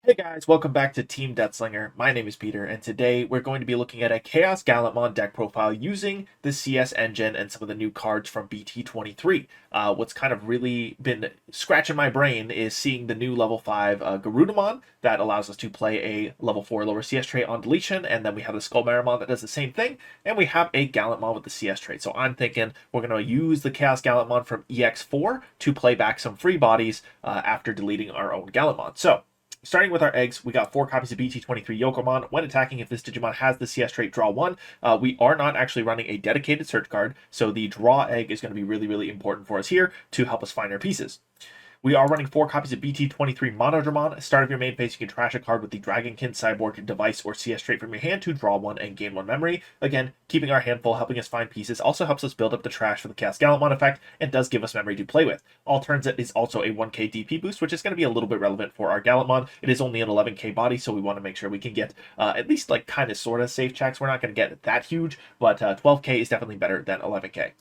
Hey guys, welcome back to Team Death Slinger. My name is Peter, and today we're going to be looking at a ChaosGallantmon deck profile using the CS engine and some of the new cards from BT23. What's kind of really been scratching my brain is seeing the new level 5 Garudamon that allows us to play a level 4 lower CS trait on deletion, and then we have the SkullMeramon that does the same thing, and we have a Gallantmon with the CS trait. So I'm thinking we're going to use the ChaosGallantmon from EX4 to play back some free bodies after deleting our own Gallantmon. So starting with our eggs, we got 4 copies of BT23 Yokomon. When attacking, if this Digimon has the CS trait, draw 1. We are not actually running a dedicated search card, so the draw egg is going to be really important for us here to help us find our pieces. We are running 4 copies of BT23 Monodramon. Start of your main phase, you can trash a card with the Dragonkin, Cyborg, Device, or CS trait from your hand to draw 1 and gain 1 memory. Again, keeping our hand full, helping us find pieces, also helps us build up the trash for the ChaosGallantmon effect, and does give us memory to play with. All turns it is also a 1k DP boost, which is going to be a little bit relevant for our Gallantmon. It is only an 11k body, so we want to make sure we can get at least like kind of sort of safe checks. We're not going to get that huge, but 12k is definitely better than 11k.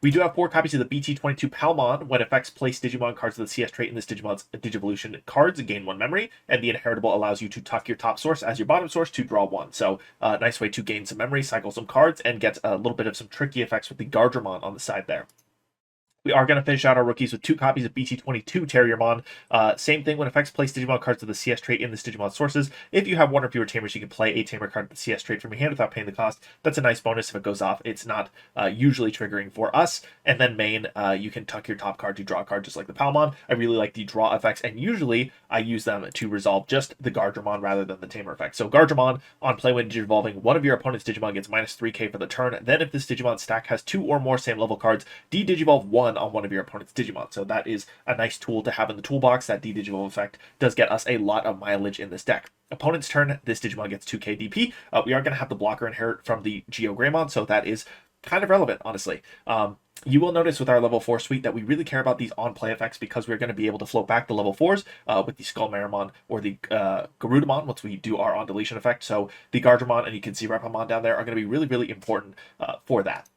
We do have 4 copies of the BT22 Palmon. When effects place Digimon cards with the CS trait in this Digimon's Digivolution cards, gain 1 memory, and the Inheritable allows you to tuck your top source as your bottom source to draw 1. So, nice way to gain some memory, cycle some cards, and get a little bit of some tricky effects with the Guardromon on the side there. We are going to finish out our rookies with 2 copies of BT22 Terriermon. Same thing, when effects place Digimon cards with the CS trait in this Digimon sources. If you have 1 or fewer Tamers, you can play a Tamer card with the CS trait from your hand without paying the cost. That's a nice bonus if it goes off. It's not usually triggering for us. And then main, you can tuck your top card to draw a card just like the Palmon. I really like the draw effects, and usually I use them to resolve just the Guardromon rather than the Tamer effect. So Guardromon, on play when Digivolving, one of your opponent's Digimon gets minus 3k for the turn. Then if this Digimon stack has 2 or more same level cards, de-Digivolve 1 on one of your opponent's Digimon. So that is a nice tool to have in the toolbox. That de-Digivolve effect does get us a lot of mileage in this deck. Opponent's turn, this Digimon gets 2k DP. We are going to have the blocker inherit from the GeoGreymon, so that is kind of relevant, honestly. You will notice with our level 4 suite that we really care about these on-play effects because we're going to be able to float back the level 4s with the SkullMeramon or the Garudamon once we do our on-deletion effect. So the Guardromon, and you can see Reppamon down there, are going to be really important for that.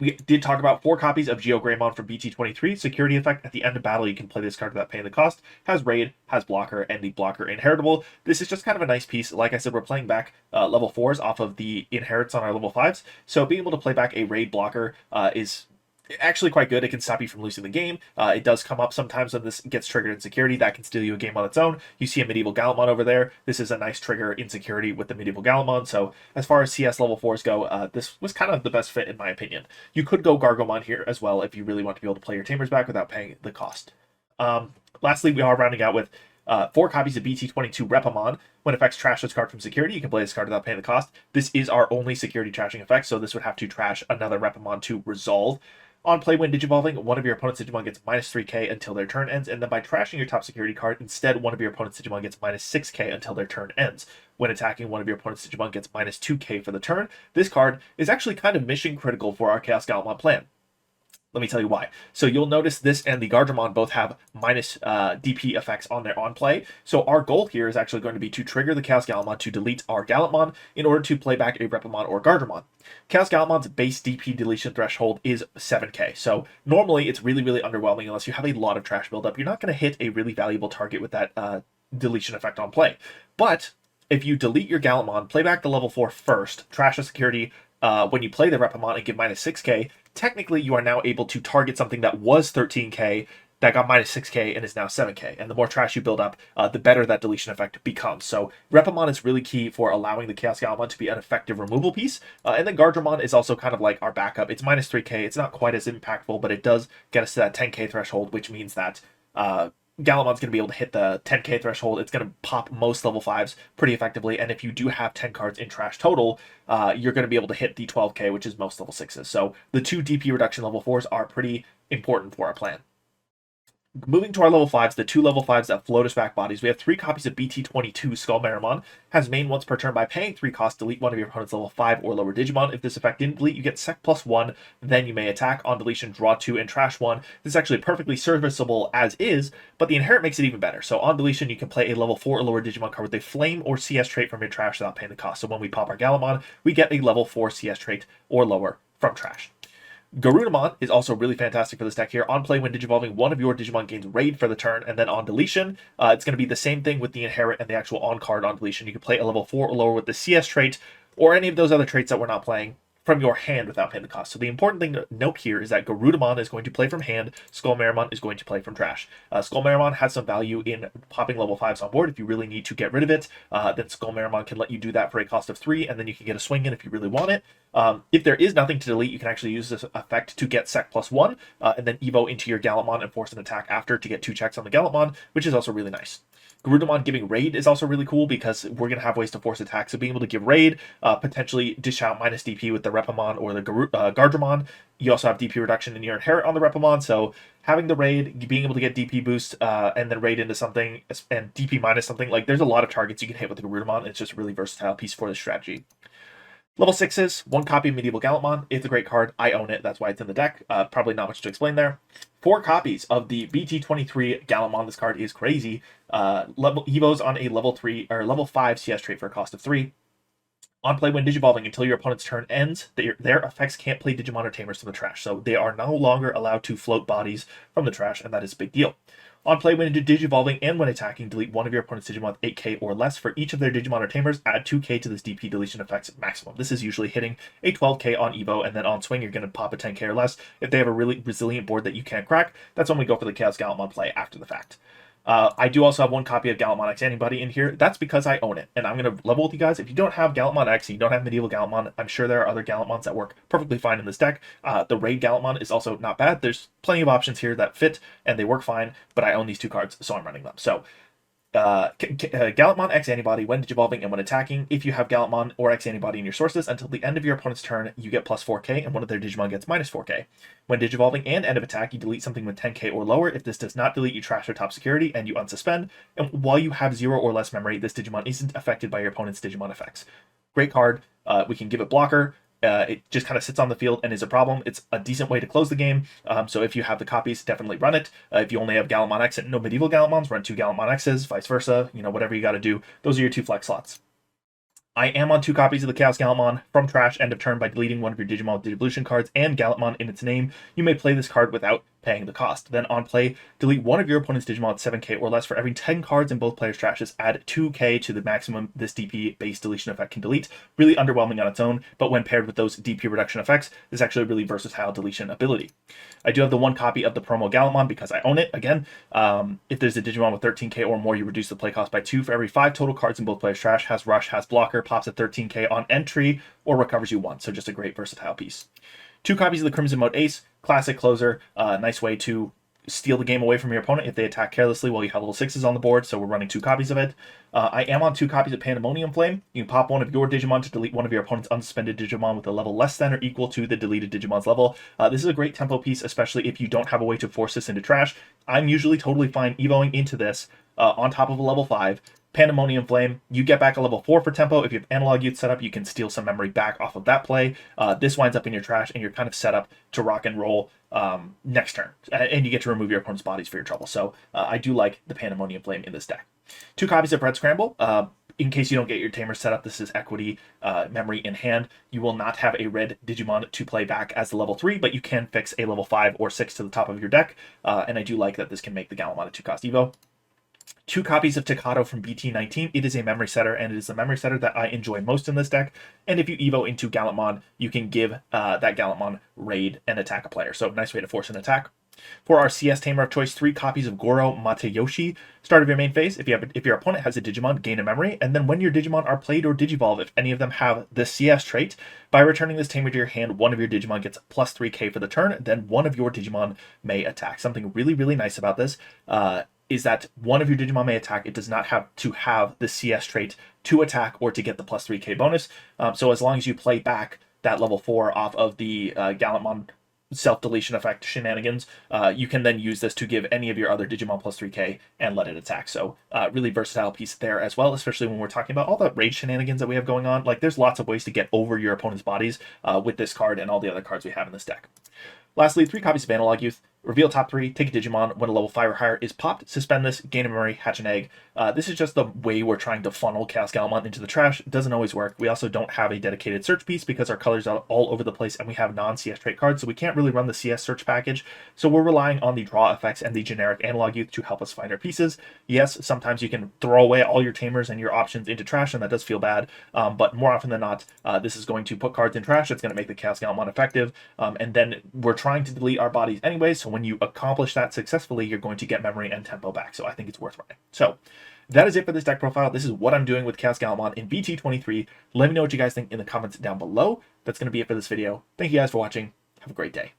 We did talk about 4 copies of GeoGreymon from BT23. Security effect, at the end of battle, you can play this card without paying the cost. Has raid, has blocker, and the blocker inheritable. This is just kind of a nice piece. Like I said, we're playing back level 4s off of the inherits on our level 5s. So being able to play back a raid blocker is actually quite good. It can stop you from losing the game. It does come up sometimes when this gets triggered in security. That can steal you a game on its own. You see a medieval Gallantmon over there. This is a nice trigger in security with the medieval Gallantmon. So as far as CS level 4s go, this was kind of the best fit in my opinion. You could go Gargomon here as well if you really want to be able to play your Tamers back without paying the cost. Lastly, we are rounding out with 4 copies of BT22 Reppamon. When effects trash this card from security, you can play this card without paying the cost. This is our only security trashing effect, so this would have to trash another Reppamon to resolve. On play when Digivolving, one of your opponent's Digimon gets minus 3k until their turn ends, and then by trashing your top security card, instead one of your opponent's Digimon gets minus 6k until their turn ends. When attacking, one of your opponent's Digimon gets minus 2k for the turn. This card is actually kind of mission critical for our ChaosGallantmon plan. Let me tell you why. So you'll notice this and the Guardromon both have minus DP effects on their on-play. So our goal here is actually going to be to trigger the ChaosGallantmon to delete our Gallantmon in order to play back a Reppamon or Guardromon. ChaosGallantmon's base DP deletion threshold is 7k. So normally it's really underwhelming unless you have a lot of trash buildup. You're not going to hit a really valuable target with that deletion effect on play. But if you delete your Gallantmon, play back the level 4 first, trash a security when you play the Reppamon and give minus 6k, technically you are now able to target something that was 13k that got minus 6k and is now 7k. And the more trash you build up, the better that deletion effect becomes. So Reppamon is really key for allowing the ChaosGallantmon to be an effective removal piece. And then Guardromon is also kind of like our backup. It's minus 3k. It's not quite as impactful, but it does get us to that 10k threshold, which means that Gallantmon's going to be able to hit the 10k threshold. It's going to pop most level 5s pretty effectively, and if you do have 10 cards in trash total, you're going to be able to hit the 12k, which is most level 6s. So the 2 DP reduction level 4s are pretty important for our plan. Moving to our level 5s, the 2 level 5s that float us back bodies, we have 3 copies of BT22 SkullMeramon. Has main once per turn by paying 3 cost, delete one of your opponent's level 5 or lower Digimon. If this effect didn't delete, you get sec +1, then you may attack. On deletion, draw 2 and trash 1. This is actually perfectly serviceable as is, but the inherit makes it even better. So on deletion, you can play a level 4 or lower Digimon card with a flame or CS trait from your trash without paying the cost. So when we pop our Gallantmon, we get a level 4 CS trait or lower from trash. Garudamon is also really fantastic for this deck here. On play, when digivolving, one of your Digimon gains Raid for the turn, and then on deletion, it's going to be the same thing with the Inherit and the actual on-card on deletion. You can play a level 4 or lower with the CS trait, or any of those other traits that we're not playing from your hand without paying the cost. So the important thing to note here is that Garudamon is going to play from hand, SkullMeramon is going to play from trash. SkullMeramon has some value in popping level 5s on board if you really need to get rid of it. Then SkullMeramon can let you do that for a cost of 3, and then you can get a swing in if you really want it. If there is nothing to delete, you can actually use this effect to get Sec +1, and then Evo into your Gallantmon and force an attack after to get 2 checks on the Gallantmon, which is also really nice. Garudamon giving Raid is also really cool because we're going to have ways to force attack. So being able to give Raid, potentially dish out minus DP with the Reppamon or the Guardromon. You also have DP reduction in your Inherit on the Reppamon. So having the Raid, being able to get DP boost, and then Raid into something, and DP minus something, like there's a lot of targets you can hit with the Garudamon. It's just a really versatile piece for this strategy. Level 6s, 1 copy of Medieval Gallantmon. It's a great card. I own it. That's why it's in the deck. Probably not much to explain there. 4 copies of the BT23 Gallantmon. This card is crazy. Level Evos on a level 3 or level 5 CS trait for a cost of 3. On play, when digivolving until your opponent's turn ends, their effects can't play Digimon or Tamers from the trash. So they are no longer allowed to float bodies from the trash, and that is a big deal. On play, when digivolving and when attacking, delete one of your opponent's Digimon with 8k or less. For each of their Digimon or Tamers, add 2k to this DP deletion effect's maximum. This is usually hitting a 12k on Evo, and then on swing, you're going to pop a 10k or less. If they have a really resilient board that you can't crack, that's when we go for the ChaosGallantmon play after the fact. I do also have 1 copy of Gallantmon X-Antibody in here. That's because I own it, and I'm going to level with you guys. If you don't have Gallantmon X, and you don't have Medieval Gallantmon, I'm sure there are other Gallantmons that work perfectly fine in this deck. The Raid Gallantmon is also not bad. There's plenty of options here that fit, and they work fine, but I own these 2 cards, so I'm running them. So Gallantmon X-Antibody when digivolving and when attacking. If you have Gallantmon or X-Antibody in your sources, until the end of your opponent's turn, you get plus 4k, and one of their Digimon gets minus 4k. When digivolving and end of attack, you delete something with 10k or lower. If this does not delete, you trash their top security, and you unsuspend. And while you have 0 or less memory, this Digimon isn't affected by your opponent's Digimon effects. Great card. We can give it blocker. It just kind of sits on the field and is a problem. It's a decent way to close the game. So if you have the copies, definitely run it. If you only have Gallantmon X and no Medieval Gallantmons, run 2 Gallantmon X's, vice versa. You know, whatever you got to do. Those are your 2 flex slots. I am on 2 copies of the ChaosGallantmon from trash end of turn by deleting one of your Digimon with Digivolution cards and Gallantmon in its name. You may play this card without paying the cost. Then on play, delete one of your opponent's Digimon with 7k or less. For every 10 cards in both players' trashes, add 2k to the maximum this DP base deletion effect can delete. Really underwhelming on its own, but when paired with those DP reduction effects, is actually a really versatile deletion ability. I do have the 1 copy of the promo Gallantmon because I own it. Again, if there's a Digimon with 13k or more, you reduce the play cost by 2. For every 5 total cards in both players' trash, has rush, has blocker, pops at 13k on entry, or recovers you 1. So just a great versatile piece. 2 copies of the Crimson Mode Ace, classic closer, nice way to steal the game away from your opponent if they attack carelessly while you have level 6s on the board, so we're running 2 copies of it. I am on 2 copies of Pandemonium Flame. You can pop one of your Digimon to delete one of your opponent's unsuspended Digimon with a level less than or equal to the deleted Digimon's level. This is a great tempo piece, especially if you don't have a way to force this into trash. I'm usually totally fine evoing into this on top of a level 5. Pandemonium Flame, you get back a level 4 for tempo. If you have Analog Youth set up, you can steal some memory back off of that play. This winds up in your trash, and you're kind of set up to rock and roll next turn. And you get to remove your opponent's bodies for your trouble. So I do like the Pandemonium Flame in this deck. 2 copies of Red Scramble. In case you don't get your Tamer set up, this is equity memory in hand. You will not have a red Digimon to play back as the level 3, but you can fix a level 5 or 6 to the top of your deck. And I do like that this can make the Gallantmon a 2-cost Evo. 2 copies of Takato from BT19. It is a memory setter, and it is the memory setter that I enjoy most in this deck. And if you Evo into Gallantmon, you can give that Gallantmon raid and attack a player. So nice way to force an attack. For our CS Tamer of choice, 3 copies of Goro Matayoshi. Start of your main phase, if your opponent has a Digimon, gain a memory, and then when your Digimon are played or Digivolve, if any of them have the CS trait, by returning this Tamer to your hand, one of your Digimon gets plus 3k for the turn, then one of your Digimon may attack. Something really, really nice about this is that one of your Digimon may attack. It does not have to have the CS trait to attack or to get the plus 3k bonus. So as long as you play back that level 4 off of the Gallantmon self-deletion effect shenanigans, you can then use this to give any of your other Digimon plus 3k and let it attack. So really versatile piece there as well, especially when we're talking about all the raid shenanigans that we have going on. Like, there's lots of ways to get over your opponent's bodies with this card and all the other cards we have in this deck. Lastly, 3 copies of Analog Youth. reveal top 3, take a Digimon when a level 5 or higher is popped, suspend this, gain a memory, hatch an egg. This is just the way we're trying to funnel ChaosGallantmon into the trash. It doesn't always work. We also don't have a dedicated search piece because our colors are all over the place and we have non-CS trait cards, so we can't really run the CS search package. So we're relying on the draw effects and the generic analog youth to help us find our pieces. Yes, sometimes you can throw away all your Tamers and your options into trash, and that does feel bad, but more often than not, this is going to put cards in trash. It's going to make the ChaosGallantmon effective, and then we're trying to delete our bodies anyway, so when you accomplish that successfully, you're going to get memory and tempo back, so I think it's worth running. So that is it for this deck profile. This is what I'm doing with ChaosGallantmon in BT23. Let me know what you guys think in the comments down below. That's going to be it for this video. Thank you guys for watching. Have a great day.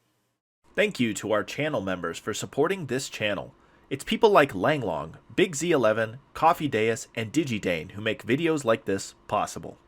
Thank you to our channel members for supporting this channel. It's people like Langlong, Big Z11, Coffee Deus, and DigiDane who make videos like this possible.